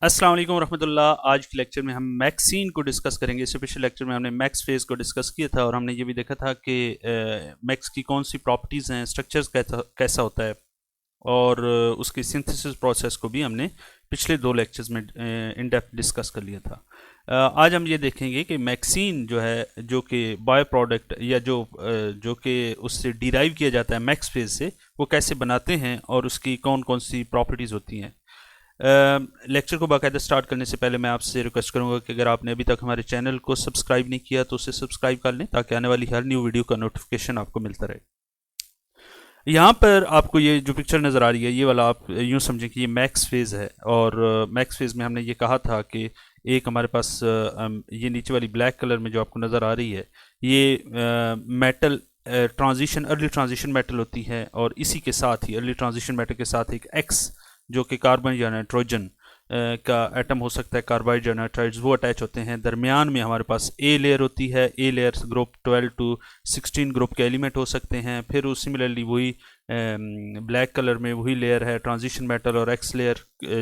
अस्सलाम वालेकुम रहमतुल्लाह। आज के लेक्चर में हम मैक्सीन को डिस्कस करेंगे। इससे पिछले लेक्चर में हमने मैक्स फेज़ को डिस्कस किया था और हमने ये भी देखा था कि मैक्स की कौन सी प्रॉपर्टीज़ हैं, स्ट्रक्चर्स कैसा होता है और उसकी सिंथेसिस प्रोसेस को भी हमने पिछले दो लेक्चर्स में इन डेप्थ डिस्कस कर लिया था। आज हम ये देखेंगे कि मैक्सीन जो है, जो कि बाय प्रोडक्ट या जो कि उससे डिराइव किया जाता है मैक्स फेज़ से, वो कैसे बनाते हैं और उसकी कौन कौन सी प्रॉपर्टीज़ होती हैं। लेक्चर को बाकायदा स्टार्ट करने से पहले मैं आपसे रिक्वेस्ट करूंगा कि अगर आपने अभी तक हमारे चैनल को सब्सक्राइब नहीं किया तो उसे सब्सक्राइब कर लें ताकि आने वाली हर न्यू वीडियो का नोटिफिकेशन आपको मिलता रहे। यहाँ पर आपको ये जो पिक्चर नज़र आ रही है, ये वाला आप यूँ समझें कि ये मैक्स फेज़ है। और मैक्स फेज़ में हमने ये कहा था कि एक हमारे पास ये नीचे वाली ब्लैक कलर में जो आपको नज़र आ रही है, ये metal transition, early transition metal होती है। और इसी के साथ ही अर्ली ट्रांजिशन मेटल के साथ एक एक्स जो कि कार्बन या नाइट्रोजन का एटम हो सकता है, कार्बाइड या नाइट्राइड्स, वो अटैच होते हैं। दरमियान में हमारे पास ए लेयर होती है। A layer group 12 to 16 group के एलिमेंट हो सकते हैं। फिर सिमिलरली वही ब्लैक कलर में वही लेयर है ट्रांजिशन मेटल और एक्स लेयर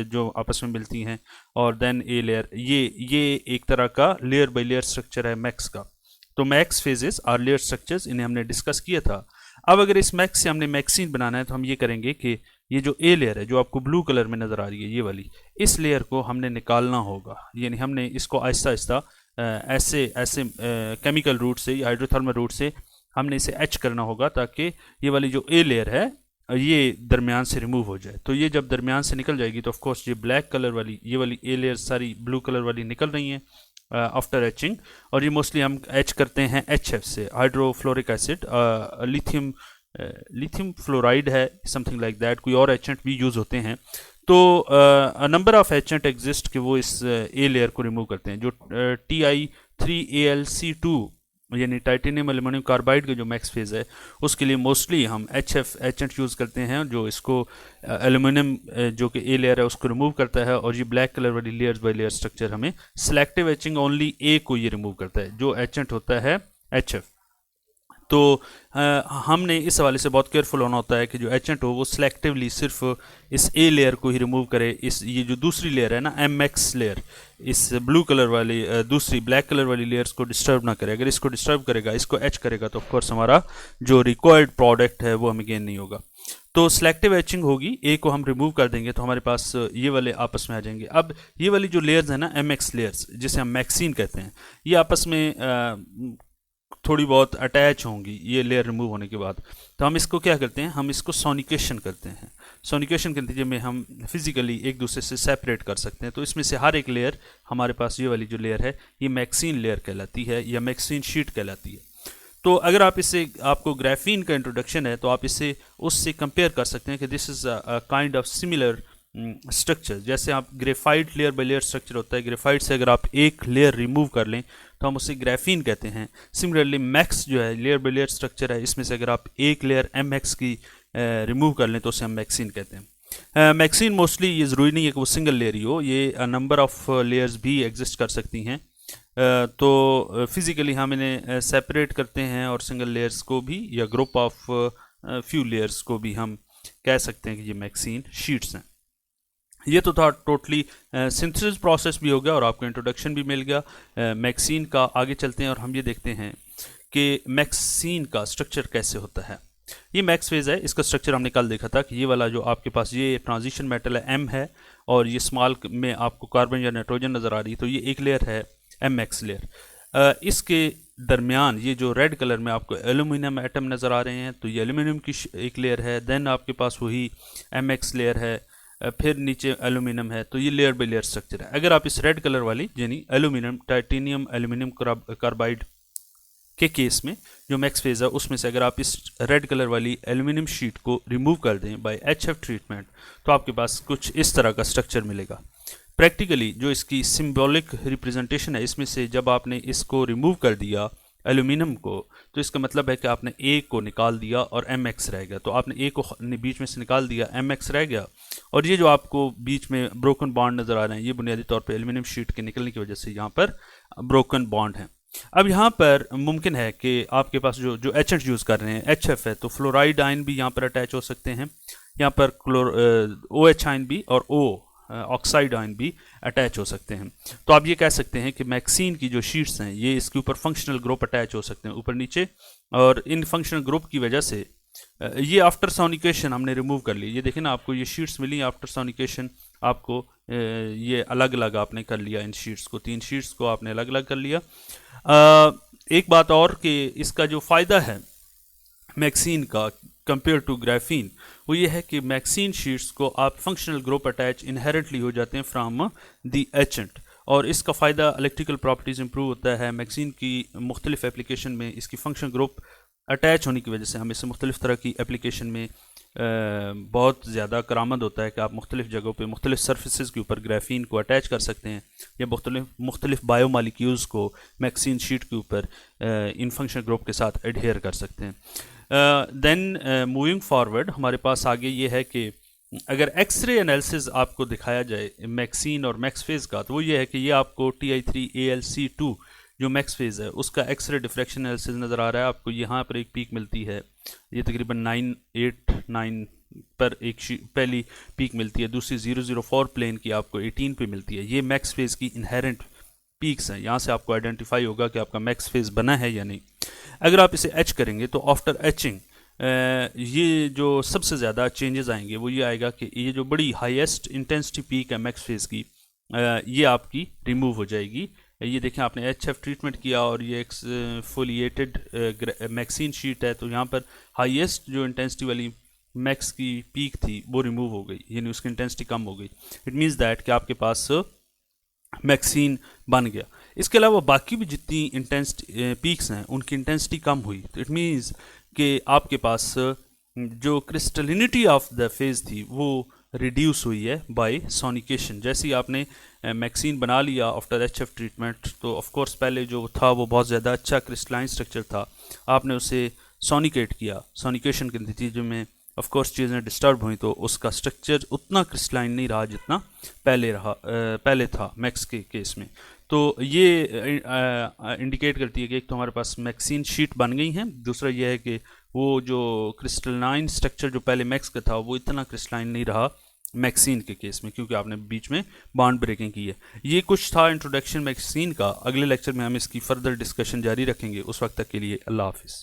जो आपस में मिलती हैं, और देन ए लेयर। ये एक तरह का लेयर बाय लेयर स्ट्रक्चर है मैक्स का। तो MAX phases are layer structures, इन्हें हमने डिस्कस किया था। अब अगर इस मैक्स से हमने मैक्सीन बनाना है तो हम ये करेंगे कि ये जो ए लेयर है जो आपको ब्लू कलर में नज़र आ रही है, ये वाली, इस लेयर को हमने निकालना होगा। यानी हमने इसको आहिस्ता आहिस्ता ऐसे ऐसे केमिकल रूट से या हाइड्रोथर्मल रूट से हमने इसे एच करना होगा ताकि ये वाली जो ए लेयर है ये दरमियान से रिमूव हो जाए। तो ये जब दरमियान से निकल जाएगी तो ऑफकोर्स ये ब्लैक कलर वाली, ये वाली ए लेयर सारी ब्लू कलर वाली निकल रही हैं आफ्टर एचिंग। और ये मोस्टली हम एच करते हैं HF से, हाइड्रोफ्लोरिक एसिड, लिथियम फ्लोराइड है, समथिंग लाइक दैट। कोई और एचेंट भी यूज़ होते हैं। तो नंबर ऑफ एचेंट एग्जिस्ट कि वो इस ए लेयर को रिमूव करते हैं। जो Ti3Alc2 यानी टाइटेनियम एल्यूमिनियम कार्बाइड का जो मैक्स फेज है, उसके लिए मोस्टली हम HF एचेंट यूज़ करते हैं जो इसको एल्यूमिनियम जो कि ए लेयर है उसको रिमूव करता है। और ये ब्लैक कलर वाली लेयर्स बाय लेयर स्ट्रक्चर हमें सिलेक्टिव एचिंग ओनली ए को ये रिमूव करता है, जो एचेंट होता है HF। तो हमने इस हवाले से बहुत केयरफुल होना होता है कि जो एचेंट हो वो सिलेक्टिवली सिर्फ इस ए लेयर को ही रिमूव करे। इस ये जो दूसरी लेयर है ना, MX लेयर, इस ब्लू कलर वाली दूसरी ब्लैक कलर वाली लेयर्स को डिस्टर्ब ना करे। अगर इसको डिस्टर्ब करेगा, इसको एच करेगा, तो ऑफकोर्स हमारा जो रिक्वायर्ड प्रोडक्ट है वो हमें गेन नहीं होगा। तो सिलेक्टिव एचिंग होगी, ए को हम रिमूव कर देंगे तो हमारे पास ये वाले आपस में आ जाएंगे। अब ये वाली जो लेयर्स है ना, MX लेयर्स, जिसे हम मैक्सीन कहते हैं, ये आपस में थोड़ी बहुत अटैच होंगी ये लेयर रिमूव होने के बाद। तो हम इसको क्या करते हैं, हम इसको सोनिकेशन करते हैं। सोनिकेशन के नतीजे में हम फिजिकली एक दूसरे से सेपरेट कर सकते हैं। तो इसमें से हर एक लेयर, हमारे पास ये वाली जो लेयर है ये मैक्सीन लेयर कहलाती है या मैक्सीन शीट कहलाती है। तो अगर आप इससे, आपको ग्राफीन का इंट्रोडक्शन है तो आप इससे उससे कंपेयर कर सकते हैं कि this is a kind of similar structure. जैसे आप graphite layer by layer structure होता है, ग्रेफाइट से अगर आप एक लेयर रिमूव कर लें तो हम उसे ग्राफीन कहते हैं। सिमिलरली मैक्स जो है लेयर बाय लेयर स्ट्रक्चर है, इसमें से अगर आप एक लेयर MX की रिमूव कर लें तो उसे हम मैक्सीन कहते हैं। मैक्सीन मोस्टली ये ज़रूरी नहीं है कि वो सिंगल लेयर ही हो, ये नंबर ऑफ लेयर्स भी एग्जिस्ट कर सकती हैं। तो फिज़िकली हम इन्हें सेपरेट करते हैं और सिंगल लेयर्स को भी या ग्रुप ऑफ फ्यू लेयर्स को भी हम कह सकते हैं कि ये मैक्सीन शीट्स हैं। ये तो था टोटली सिंथेसिस प्रोसेस भी हो गया और आपको इंट्रोडक्शन भी मिल गया मैक्सीन का। आगे चलते हैं और हम ये देखते हैं कि मैक्सीन का स्ट्रक्चर कैसे होता है। ये मैक्स फेज है, इसका स्ट्रक्चर हमने कल देखा था कि ये वाला जो आपके पास ये ट्रांजिशन मेटल है M है, और ये स्मॉल में आपको कार्बन या नाइट्रोजन नज़र आ रही है, तो ये एक लेयर है MX लेयर। इसके दरमियान ये जो रेड कलर में आपको एल्यूमिनियम एटम नज़र आ रहे हैं, तो ये एल्यूमिनियम की एक लेयर है। देन आपके पास वही MX लेयर है, फिर नीचे एल्यूमिनियम है। तो ये लेयर बाय लेयर स्ट्रक्चर है। अगर आप इस रेड कलर वाली यानी एल्यूमिनियम, टाइटेनियम एल्यूमिनियम कार्बाइड के केस में जो मैक्स फेज है, उसमें से अगर आप इस रेड कलर वाली एल्यूमिनियम शीट को रिमूव कर दें बाय HF ट्रीटमेंट, तो आपके पास कुछ इस तरह का स्ट्रक्चर मिलेगा। प्रैक्टिकली जो इसकी सिंबॉलिक रिप्रेजेंटेशन है, इसमें से जब आपने इसको रिमूव कर दिया एल्यूमिनियम को, तो इसका मतलब है कि आपने ए को निकाल दिया और MX रह गया। तो आपने ए को बीच में से निकाल दिया, MX रह गया, और ये जो आपको बीच में ब्रोकन बॉन्ड नज़र आ रहे हैं, ये बुनियादी तौर पे एल्यूमिनियम शीट के निकलने की वजह से यहाँ पर ब्रोकन बॉन्ड है। अब यहाँ पर मुमकिन है कि आपके पास जो एचेंट यूज़ कर रहे हैं HF है, तो फ्लोराइड आयन भी यहाँ पर अटैच हो सकते हैं। यहाँ पर OH आयन भी और O ऑक्साइड आयन भी अटैच हो सकते हैं। तो आप ये कह सकते हैं कि मैक्सीन की जो शीट्स हैं ये इसके ऊपर फंक्शनल ग्रुप अटैच हो सकते हैं ऊपर नीचे, और इन फंक्शनल ग्रुप की वजह से ये आफ्टर सोनिकेशन हमने रिमूव कर ली। ये देखें ना, आपको ये शीट्स मिली आफ्टर सोनिकेशन, आपको ये अलग अलग आपने कर लिया, इन शीट्स को, 3 शीट्स को आपने अलग अलग कर लिया। एक बात और कि इसका जो फ़ायदा है मैक्सीन का कंपेयर टू ग्राफीन, वो ये है कि मैक्सीन शीट्स को आप फंक्शनल ग्रुप अटैच इनहेरेंटली हो जाते हैं फ्राम द एजेंट, और इसका फ़ायदा इलेक्ट्रिकल प्रॉपर्टीज़ इंप्रूव होता है। मैक्सीन की मुख्तलिफ एप्लीकेशन में इसकी फंक्शनल ग्रुप अटैच होने की वजह से हम इसे मुख्तलिफ तरह की एप्लीकेशन में बहुत ज़्यादा करामद होता है कि आप मुख्तलिफ जगहों पे मुख्तलिफ सर्फेसिस के ऊपर ग्राफीन को अटैच कर सकते हैं, या मुख्तलिफ बायोमालिक्यूल्स को मैक्सीन शीट के ऊपर इन फंक्शनल ग्रुप के साथ एडहेयर कर सकते हैं। देन मूविंग फॉरवर्ड हमारे पास आगे ये है कि अगर एक्सरे एनालिसिस आपको दिखाया जाए मैक्सीन और मैक्स फेज़ का, तो वो ये है कि ये आपको Ti3AlC2 जो मैक्स फेज़ है उसका एक्सरे डिफ्रैक्शन एनालिसिस नज़र आ रहा है। आपको यहाँ पर एक पीक मिलती है, ये तकरीबन 989 पर एक पहली पीक मिलती है, दूसरी 004 प्लेन की आपको 18 पे मिलती है। ये मैक्स फेज़ की इनहेरेंट पीक्स हैं, यहाँ से आपको आइडेंटिफाई होगा कि आपका मैक्स फेज़ बना है या नहीं। अगर आप इसे एच करेंगे तो आफ्टर एचिंग ये जो सबसे ज़्यादा चेंजेस आएंगे वो ये आएगा कि ये जो बड़ी हाईएस्ट इंटेंसिटी पीक है मैक्स फेज़ की, ये आपकी रिमूव हो जाएगी। ये देखें, आपने HF ट्रीटमेंट किया और ये एक्सफोलिएटेड मैक्सीन शीट है, तो यहाँ पर हाईएस्ट जो इंटेंसिटी वाली मैक्स की पीक थी वो रिमूव हो गई, यानी उसकी इंटेंसिटी कम हो गई। इट मीन्स दैट कि आपके पास मैक्सीन बन गया। इसके अलावा बाकी भी जितनी इंटेंसिटी पीक्स हैं उनकी इंटेंसिटी कम हुई, तो इट मीन्स कि आपके पास जो क्रिस्टलिनिटी ऑफ द फेज थी वो रिड्यूस हुई है बाय सोनिकेशन। जैसे ही आपने मैक्सीन बना लिया आफ्टर HF ट्रीटमेंट, तो ऑफ कोर्स पहले जो था वो बहुत ज़्यादा अच्छा क्रिस्टलाइन स्ट्रक्चर था, आपने उसे सोनिकेट किया, सोनिकेशन के नतीजे में ऑफ कोर्स चीज़ें डिस्टर्ब हुई, तो उसका स्ट्रक्चर उतना क्रिस्टलाइन नहीं रहा जितना पहले था मैक्स के केस में। तो ये इंडिकेट करती है कि एक तो हमारे पास मैक्सीन शीट बन गई हैं, दूसरा ये है कि वो जो क्रिस्टलाइन स्ट्रक्चर जो पहले मैक्स का था वो इतना क्रिस्टलाइन नहीं रहा मैक्सीन के केस में, क्योंकि आपने बीच में बॉन्ड ब्रेकिंग की है। ये कुछ था इंट्रोडक्शन मैक्सीन का। अगले लेक्चर में हम इसकी फर्दर डिस्कशन जारी रखेंगे। उस वक्त तक के लिए अल्लाह हाफिज़।